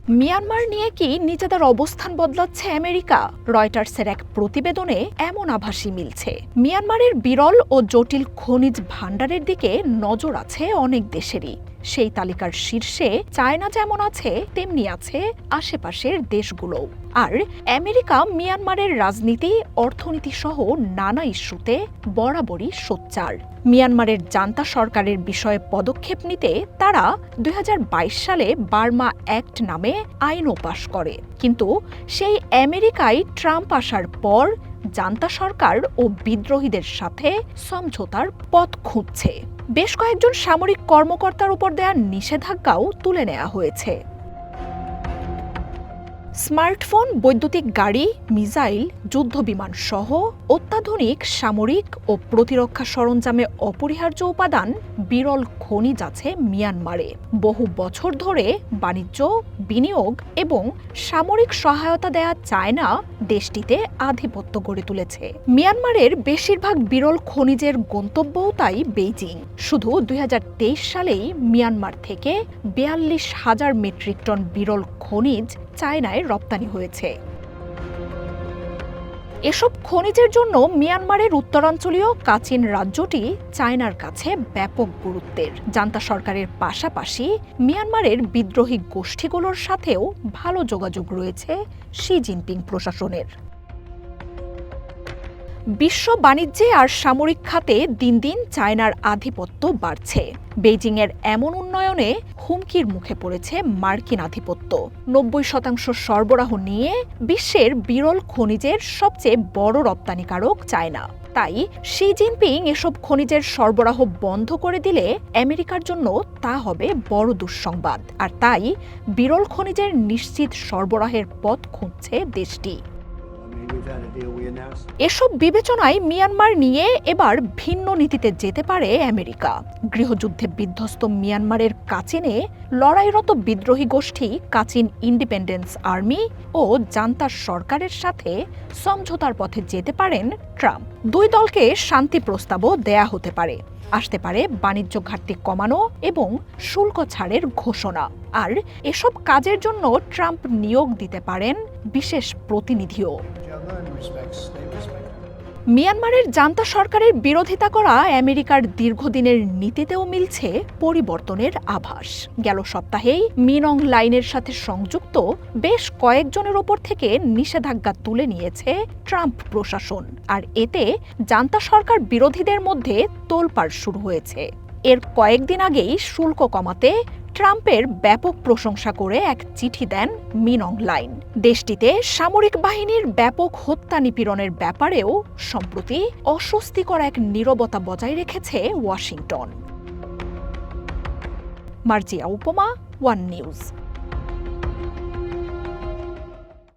Myanmar নিয়ে কি নিজেদের অবস্থান বদলাচ্ছে আমেরিকা? রয়টার্সের এক প্রতিবেদনে এমন আভাসই মিলছে। মিয়ানমারের বিরল ও জটিল খনিজ ভাণ্ডারের দিকে নজর আছে অনেক দেশেরই। সেই তালিকার শীর্ষে চায়না যেমন আছে, তেমনি আছে আশেপাশের দেশগুলোও। আর আমেরিকা মিয়ানমারের রাজনীতি, অর্থনীতি সহ নানা ইস্যুতে বরাবরই সোচ্চার। মিয়ানমারের জান্তা সরকারের বিষয়ে পদক্ষেপ নিতে তারা ২০২২ সালে বার্মা অ্যাক্ট নামে আইনও পাশ করে। কিন্তু সেই আমেরিকায় ট্রাম্প আসার পর জান্তা সরকার ও বিদ্রোহীদের সাথে সমঝোতার পথ খুঁজছে। বেশ কয়েকজন সামরিক কর্মকর্তার উপর দেয়া নিষেধাজ্ঞাও তুলে নেওয়া হয়েছে। স্মার্টফোন, বৈদ্যুতিক গাড়ি, মিসাইল, যুদ্ধবিমান সহ অত্যাধুনিক সামরিক ও প্রতিরক্ষা সরঞ্জামে অপরিহার্য উপাদান বিরল খনিজ আছে মিয়ানমারে। বহু বছর ধরে বাণিজ্য, বিনিয়োগ এবং সামরিক সহায়তা দেয়া চায়না দেশটিতে আধিপত্য গড়ে তুলেছে। মিয়ানমারের বেশিরভাগ বিরল খনিজের গন্তব্যও তাই বেইজিং। শুধু ২০২৩ সালেই মিয়ানমার থেকে ৪২,০০০ মেট্রিক টন বিরল খনিজ চায়নায় রপ্তানি হয়েছে। এসব খনিজের জন্য মিয়ানমারের উত্তরাঞ্চলীয় কাচিন রাজ্যটি চায়নার কাছে ব্যাপক গুরুত্বের। জান্তা সরকারের পাশাপাশি মিয়ানমারের বিদ্রোহী গোষ্ঠীগুলোর সাথেও ভালো যোগাযোগ রয়েছে শি জিনপিং প্রশাসনের। বিশ্ব বাণিজ্যে আর সামরিক খাতে দিন দিন চায়নার আধিপত্য বাড়ছে। বেইজিংয়ের এমন উন্নয়নে হুমকির মুখে পড়েছে মার্কিন আধিপত্য। ৯০% সরবরাহ নিয়ে বিশ্বের বিরল খনিজের সবচেয়ে বড় রপ্তানিকারক চায়না। তাই শি জিনপিং এসব খনিজের সরবরাহ বন্ধ করে দিলে আমেরিকার জন্য তা হবে বড় দুঃসংবাদ। আর তাই বিরল খনিজের নিশ্চিত সরবরাহের পথ খুঁজছে দেশটি। এসব বিবেচনায় মিয়ানমার নিয়ে এবার ভিন্ন নীতিতে যেতে পারে আমেরিকা। গৃহযুদ্ধে বিধ্বস্ত মিয়ানমারের কাচিনে লড়াইরত বিদ্রোহী গোষ্ঠী কাচিন ইন্ডিপেন্ডেন্স আর্মি ও জান্তা সরকারের সাথে সমঝোতার পথে যেতে পারেন ট্রাম্প। দুই দলকে শান্তি প্রস্তাবও দেয়া হতে পারে। আসতে পারে বাণিজ্য ঘাটতি কমানো এবং শুল্ক ছাড়ের ঘোষণা। আর এসব কাজের জন্য ট্রাম্প নিয়োগ দিতে পারেন বিশেষ প্রতিনিধিও। মিয়ানমারের জান্তা সরকারের বিরোধিতা করা আমেরিকার দীর্ঘদিনের নীতিতেও মিলছে পরিবর্তনের আভাস। গেল সপ্তাহেই মিনং লাইনের সাথে সংযুক্ত বেশ কয়েকজনের ওপর থেকে নিষেধাজ্ঞা তুলে নিয়েছে ট্রাম্প প্রশাসন। আর এতে জান্তা সরকার বিরোধীদের মধ্যে তোলপাড় শুরু হয়েছে। এর কয়েকদিন আগেই শুল্ক কমাতে ট্রাম্পের ব্যাপক প্রশংসা করে এক চিঠি দেন মিনং লাইন। দেশটিতে সামরিক বাহিনীর ব্যাপক হত্যা নিপীড়নের ব্যাপারেও সম্প্রতি অস্বস্তিকর এক নীরবতা বজায় রেখেছে ওয়াশিংটন। মার্জিয়া উপমা, ওয়ান নিউজ।